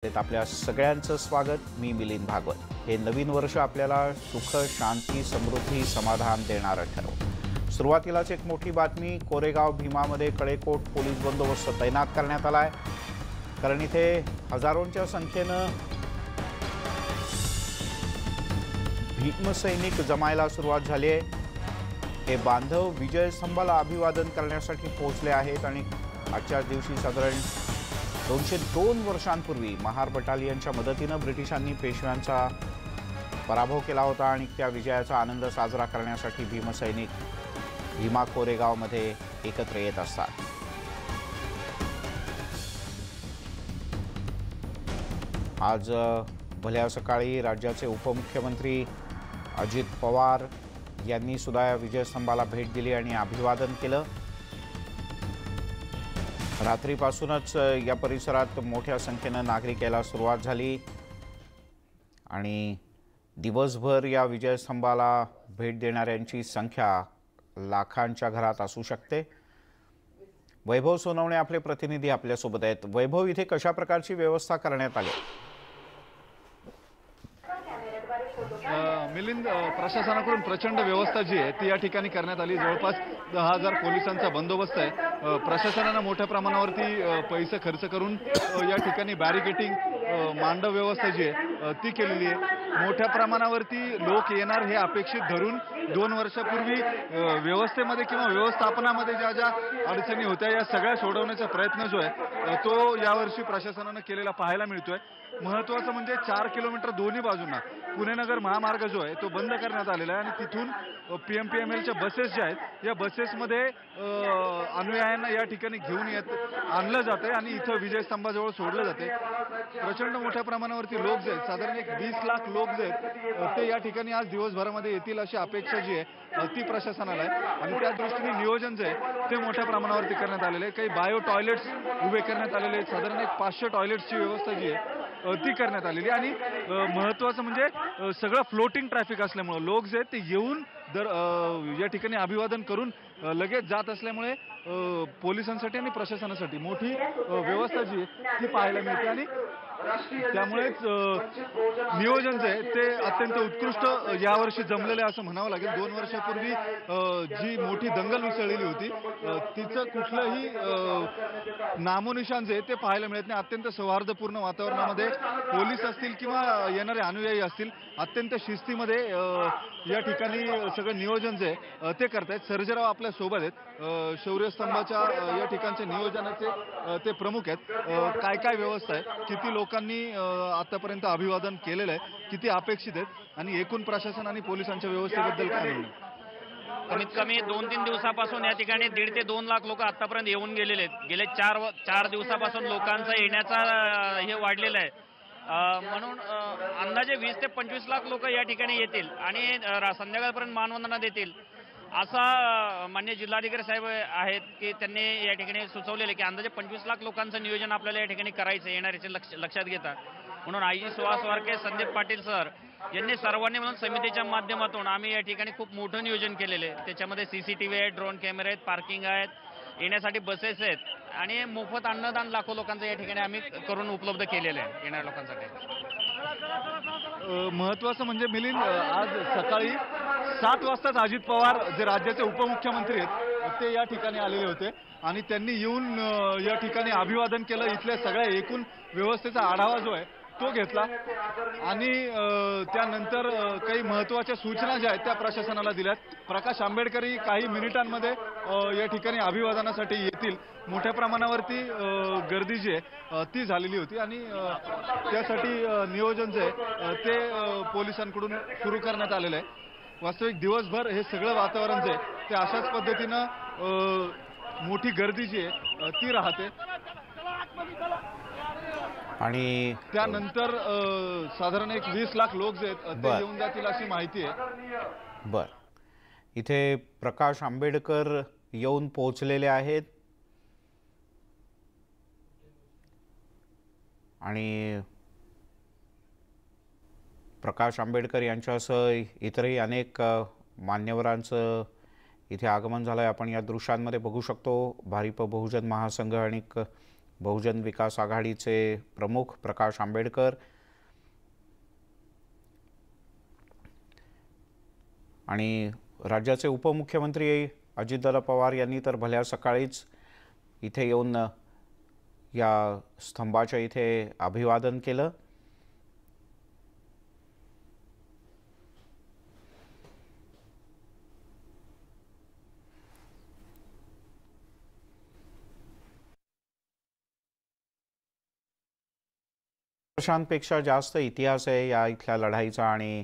आपल्या सगळ्यांचं स्वागत। मी मिलिंद भागवत। हे नवीन वर्ष आपल्याला सुख, शांती, समृद्धी, समाधान देणारं ठरो। सुरुवातीलाच एक मोठी बातमी। कोरेगाव भीमामध्ये कडेकोट पोलीस बंदोबस्त तैनात करण्यात आलाय, कारण इथे हजारोंच्या संख्येनं भीमसैनिक जमायला सुरुवात झाली आहे। हे बांधव विजय स्तंभाला अभिवादन करण्यासाठी पोहोचले आहेत आणि आजच्या दिवशी साधारण 202 वर्षांपूर्वी महार बटालियनच्या मदतीनं ब्रिटिशांनी पेशव्यांचा पराभव केला होता आणि त्या विजयाचा आनंद साजरा करण्यासाठी भीमसैनिक भीमा कोरेगावमध्ये एकत्र येत असतात। आज भल्या सकाळी राज्याचे उपमुख्यमंत्री अजित पवार यांनी सुद्धा या विजयस्तंभाला भेट दिली आणि अभिवादन केलं। रात्रीपासूनच या परिसरात मोठ्या संख्येनं नागरिक यायला सुरुवात झाली आणि दिवसभर या विजयस्तंभाला भेट देणाऱ्यांची संख्या लाखांच्या घरात असू शकते। वैभव सोनवणे आपले प्रतिनिधी आपल्यासोबत आहेत। वैभव, इथे कशा प्रकारची व्यवस्था करण्यात आली? मिलिंद, प्रशासनाकडून प्रचंड व्यवस्था जी आहे ती या ठिकाणी करण्यात आली। जवळपास 10,000 पोलिसांचा बंदोबस्त आहे। प्रशासनाने मोठ्या प्रमाणावरती पैसे खर्च करून या ठिकाणी बॅरिकेटिंग, मांडव व्यवस्था जी आहे ती केलेली आहे। मोठ्या प्रमाणावरती लोक येणार हे अपेक्षित धरून 2 वर्षापूर्वी व्यवस्थेमध्ये किंवा व्यवस्थापनामध्ये ज्या ज्या अडचणी होत्या या सगळ्या सोडवण्याचा प्रयत्न जो आहे तो यावर्षी प्रशासनाने केलेला पाहायला मिळतोय। महत्त्वाचं म्हणजे 4 किलोमीटर दोन्ही बाजूंना पुणे नगर महामार्ग जो आहे तो बंद करण्यात आलेला आहे आणि तिथून PMPMLच्या बसेस ज्या आहेत या बसेसमध्ये अनुयायांना या ठिकाणी घेऊन आणलं जाते आणि इथं विजयस्तंभाजवळ सोडलं जाते। प्रचंड मोठ्या प्रमाणावरती लोक जे आहेत, साधारण एक 20 लाख लोक जे आहेत ते या ठिकाणी आज दिवसभरामध्ये येतील अशी अपेक्षा जी आहे ती प्रशासनाला आहे आणि त्या दृष्टीने नियोजन जे आहे ते मोठ्या प्रमाणावरती करण्यात आलेले आहे। काही बायो टॉयलेट्स उभे करण्यात आलेले आहेत। साधारण एक 500 टॉयलेट्सची व्यवस्था जी आहे ती करण्यात आलेली आणि महत्त्वाचं म्हणजे सगळं फ्लोटिंग ट्रॅफिक असल्यामुळे लोक जे आहेत ते येऊन या ठिकाणी अभिवादन करून लगेच जात असल्यामुळे पोलिसांसाठी आणि प्रशासनासाठी मोठी व्यवस्था जी आहे ती पाहायला मिळते आणि त्यामुळेच नियोजन जे आहे ते अत्यंत उत्कृष्ट यावर्षी जमलेलं आहे असं म्हणावं लागेल। 2 वर्षापूर्वी जी मोठी दंगल उसळलेली होती तिचं कुठलंही नामोनिशान जे ते पाहायला मिळत नाही। अत्यंत सौहार्दपूर्ण वातावरणामध्ये पोलीस असतील किंवा येणारे अनुयायी असतील अत्यंत शिस्तीमध्ये या ठिकाणी सगळं नियोजन जे ते करतायत। सर्जेराव आपल्या सोबत आहेत, शौर्यस्तंभाच्या या ठिकाणच्या नियोजनाचे ते प्रमुख आहेत। काय काय व्यवस्था आहे, किती लोकांनी आतापर्यंत अभिवादन केलेलं आहे, किती अपेक्षित आहेत आणि एकूण प्रशासन आणि पोलिसांच्या व्यवस्थेबद्दल काय म्हणणं? कमीत कमी 2-3 दिवसापासून या ठिकाणी 1.5 ते 2 लाख लोक आतापर्यंत येऊन गेलेले आहेत। गेले 4 दिवसापासून लोकांचा येण्याचा हे वाढलेलं आहे। म्हणून अंदाजे 20 ते 25 लाख लोक या ठिकाणी येतील आणि संध्याकाळपर्यंत मानवंदना देतील असा माननीय जिल्हाधिकारी साहेब आहेत की त्यांनी या ठिकाणी सुचवलेले की अंदाजे 25 लाख लोकांचं नियोजन आपल्याला या ठिकाणी करायचं येणाऱ्याचे लक्षात घेता। म्हणून आईजी सुहास वारके, संदीप पाटील सर यांनी सर्वांनी म्हणून समितीच्या माध्यमातून आम्ही या ठिकाणी खूप मोठं नियोजन केलेले। त्याच्यामध्ये CCTV आहेत, ड्रोन कॅमेरे आहेत, पार्किंग आहेत, येण्यासाठी बसेस आहेत आणि मोफत अन्नदान लाखो लोकांचं या ठिकाणी आम्ही करून उपलब्ध केलेलं आहे येणाऱ्या लोकांसाठी। महत्त्वाचं म्हणजे मिलिंद, आज सकाळी 7 वाजताच अजित पवार जे राज्याचे उपमुख्यमंत्री आहेत ते या ठिकाणी आलेले होते आणि त्यांनी येऊन या ठिकाणी अभिवादन केलं। इथल्या सगळ्या एकूण व्यवस्थेचा आढावा जो आहे तो घेतला आणि त्यानंतर काही महत्त्वाच्या सूचना ज्या आहेत त्या प्रशासनाला दिल्यात। प्रकाश आंबेडकरही काही मिनिटांमध्ये या ठिकाणी अभिवादनासाठी येतील। मोठ्या प्रमाणावरती गर्दी जी आहे ती झालेली होती आणि त्यासाठी नियोजन जे आहे ते पोलिसांकडून सुरू करण्यात आलेलं आहे। वास्तविक दिवसभर हे सगळं वातावरण जे आहे ते अशाच पद्धतीनं मोठी गर्दी जी आहे ती राहते आणि त्यानंतर साधारण एक 20 लाख लोक जे आहेत ते येऊन जातील अशी माहिती आहे। बर, इथे प्रकाश आंबेडकर येऊन पोहोचलेले आहेत आणि प्रकाश आंबेडकर यांच्यासह इतरही अनेक मान्यवरांचं इथे आगमन झालंय। आपण या दृश्यांमध्ये बघू शकतो। भारिप बहुजन महासंघ आणि बहुजन विकास आघाडीचे प्रमुख प्रकाश आंबेडकर आणि राज्याचे उपमुख्यमंत्री अजितदादा पवार यांनी तर भल्या सकाळीच इथे येऊन या स्तंभाच्या इथे अभिवादन केलं। वर्षांपेक्षा जास्त इतिहास आहे या इथल्या लढाईचा आणि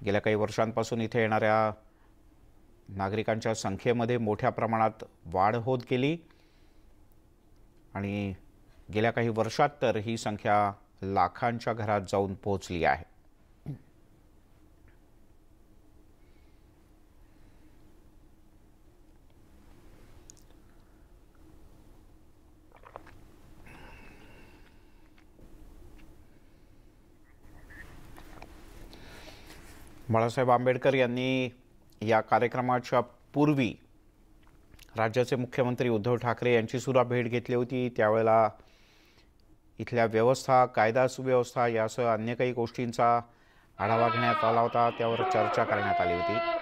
गेल्या काही वर्षांपासून इथे येणाऱ्या नागरिकांच्या संख्येमध्ये मोठ्या प्रमाणात वाढ होत गेली आणि गेल्या काही वर्षात तर ही संख्या लाखांच्या घरात जाऊन पोहोचली आहे। बाळासाहेब आंबेडकर यांनी या कार्यक्रमाच्या पूर्वी राज्याचे मुख्यमंत्री उद्धव ठाकरे यांची सुद्धा भेट घेतली होती। त्यावेळेला इथल्या व्यवस्था, कायदा सुव्यवस्था यासह अन्य काही गोष्टींचा आढावा घेण्यात आला होता, त्यावर चर्चा करण्यात आली होती।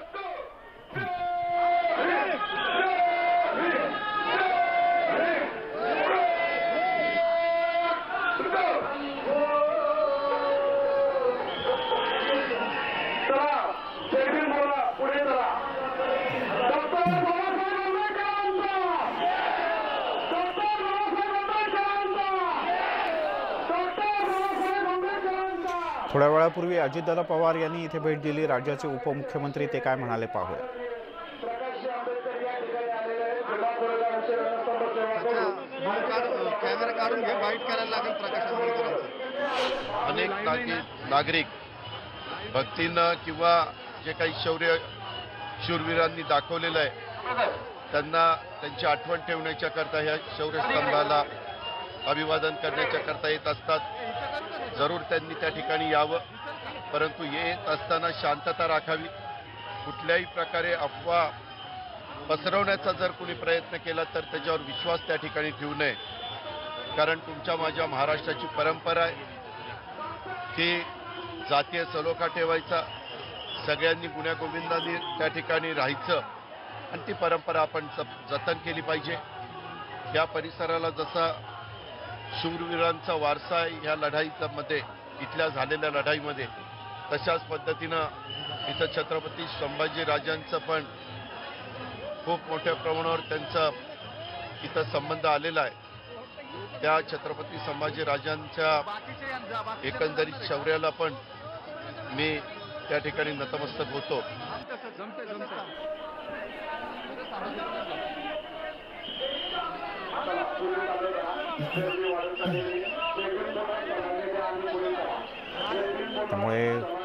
थोड्या वेळापूर्वी अजितदादा पवार यांनी इथे भेट दिली। राज्याचे उपमुख्यमंत्री ते काय म्हणाले पाहूया। कॅमेरा काढून घे, वाईट करायला लागेल प्रकाश आंबेडकरांचं। अनेक नागरिक भक्तीनं किंवा जे काही शौर्य शूरवीरांनी दाखवलेलं आहे त्यांना त्यांची आठवण ठेवण्याच्या करता ह्या शौर्यस्तंभाला अभिवादन करण्याच्या करता येत असतात। जरूर त्यांनी त्या ठिकाणी यावं, परंतु येत असताना शांतता राखावी। कुठल्याही प्रकारे अफवा पसरवण्याचा जर कोणी प्रयत्न केला तर त्याच्यावर विश्वास त्या ठिकाणी ठेवू नये, कारण तुमच्या माझ्या महाराष्ट्राची परंपरा आहे की जातीय सलोखा ठेवायचा, सगळ्यांनी गुण्यागोविंदाने त्या ठिकाणी राहायचं आणि ती परंपरा आपण जतन केली पाहिजे। या परिसराला जसा शूरवीरांचा वारसा ह्या लढाईमध्ये इथल्या झालेल्या लढाईमध्ये, तशाच पद्धतीनं इथं छत्रपती संभाजी राजांचं पण खूप मोठ्या प्रमाणावर त्यांचा इथं संबंध आलेला आहे। त्या छत्रपती संभाजी राजांच्या एकंदरीत शौर्याला पण मी त्या ठिकाणी नतमस्तक होतो। त्यामुळे